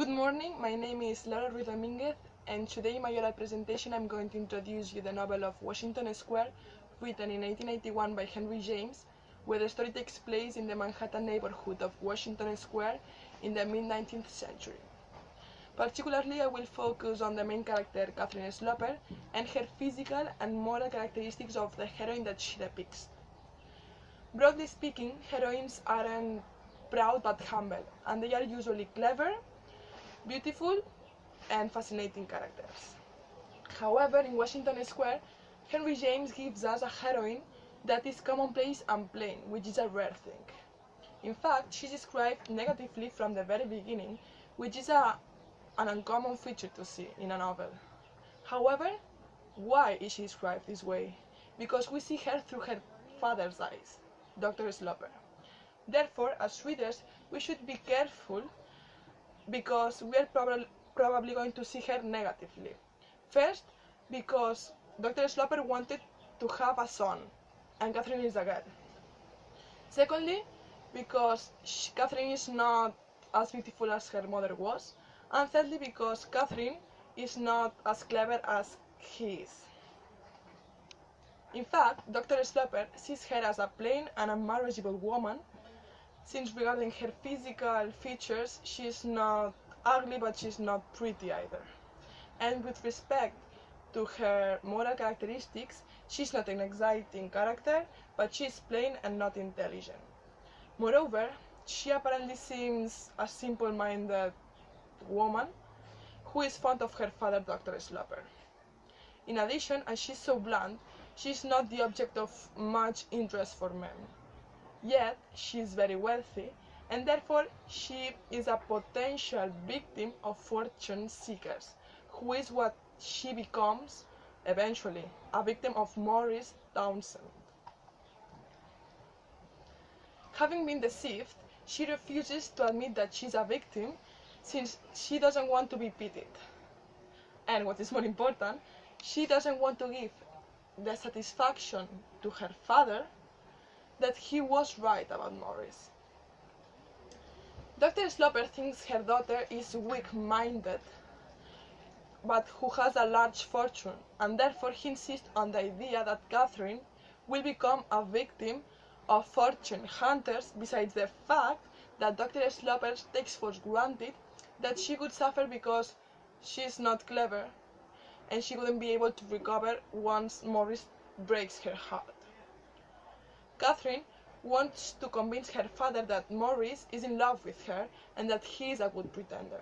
Good morning, my name is Laura Ruiz Dominguez, and today in my oral presentation I'm going to introduce you the novel of Washington Square, written in 1881 by Henry James, where the story takes place in the Manhattan neighborhood of Washington Square in the mid-19th century. Particularly, I will focus on the main character, Catherine Sloper, and her physical and moral characteristics of the heroine that she depicts. Broadly speaking, heroines aren't proud but humble, and they are usually clever, beautiful, and fascinating characters. However, in Washington Square, Henry James gives us a heroine that is commonplace and plain, which is a rare thing. In fact, she's described negatively from the very beginning, which is an uncommon feature to see in a novel. However, why is she described this way? Because we see her through her father's eyes, Dr. Sloper. Therefore, as readers, we should be careful because we are probably going to see her negatively. First, because Dr. Sloper wanted to have a son, and Catherine is a girl. Secondly, because Catherine is not as beautiful as her mother was. And thirdly, because Catherine is not as clever as he is. In fact, Dr. Sloper sees her as a plain and unmarriageable woman, since regarding her physical features, she's not ugly, but she's not pretty either. And with respect to her moral characteristics, she's not an exciting character, but she's plain and not intelligent. Moreover, she apparently seems a simple-minded woman who is fond of her father, Dr. Sloper. In addition, as she's so blunt, she's not the object of much interest for men. Yet, she is very wealthy, and therefore she is a potential victim of fortune seekers, who is what she becomes eventually, a victim of Morris Townsend. Having been deceived, she refuses to admit that she's a victim, since she doesn't want to be pitied. And what is more important, she doesn't want to give the satisfaction to her father that he was right about Morris. Dr. Sloper thinks her daughter is weak-minded, but who has a large fortune, and therefore he insists on the idea that Catherine will become a victim of fortune hunters, besides the fact that Dr. Sloper takes for granted that she could suffer because she's not clever, and she wouldn't be able to recover once Morris breaks her heart. Catherine wants to convince her father that Morris is in love with her and that he is a good pretender.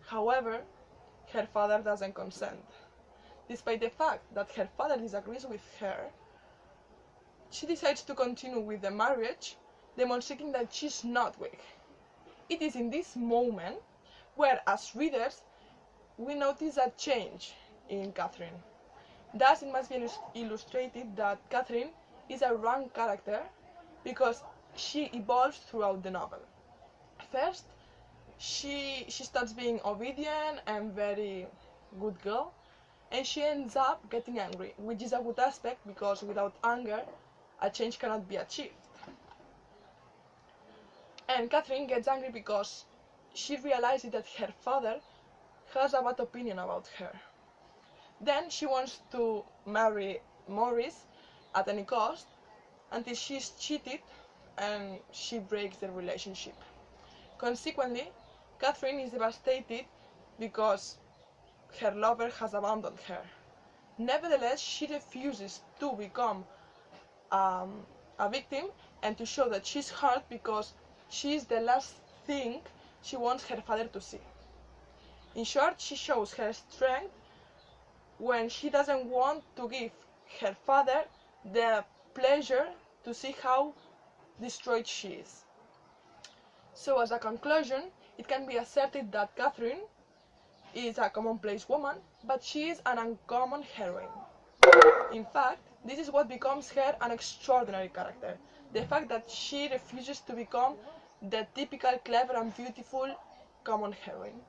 However, her father doesn't consent. Despite the fact that her father disagrees with her, she decides to continue with the marriage, demonstrating that she's not weak. It is in this moment where, as readers, we notice a change in Catherine. Thus, it must be illustrated that Catherine is a wrong character because she evolves throughout the novel. First, she starts being obedient and very good girl, and she ends up getting angry, which is a good aspect because without anger, a change cannot be achieved. And Catherine gets angry because she realizes that her father has a bad opinion about her. Then she wants to marry Morris at any cost until she's cheated and she breaks the relationship. Consequently, Catherine is devastated because her lover has abandoned her. Nevertheless, she refuses to become a victim and to show that she's hurt because she is the last thing she wants her father to see. In short, she shows her strength when she doesn't want to give her father the pleasure to see how destroyed she is. So as a conclusion, it can be asserted that Catherine is a commonplace woman, but she is an uncommon heroine. In fact, this is what becomes her an extraordinary character, the fact that she refuses to become the typical clever and beautiful common heroine.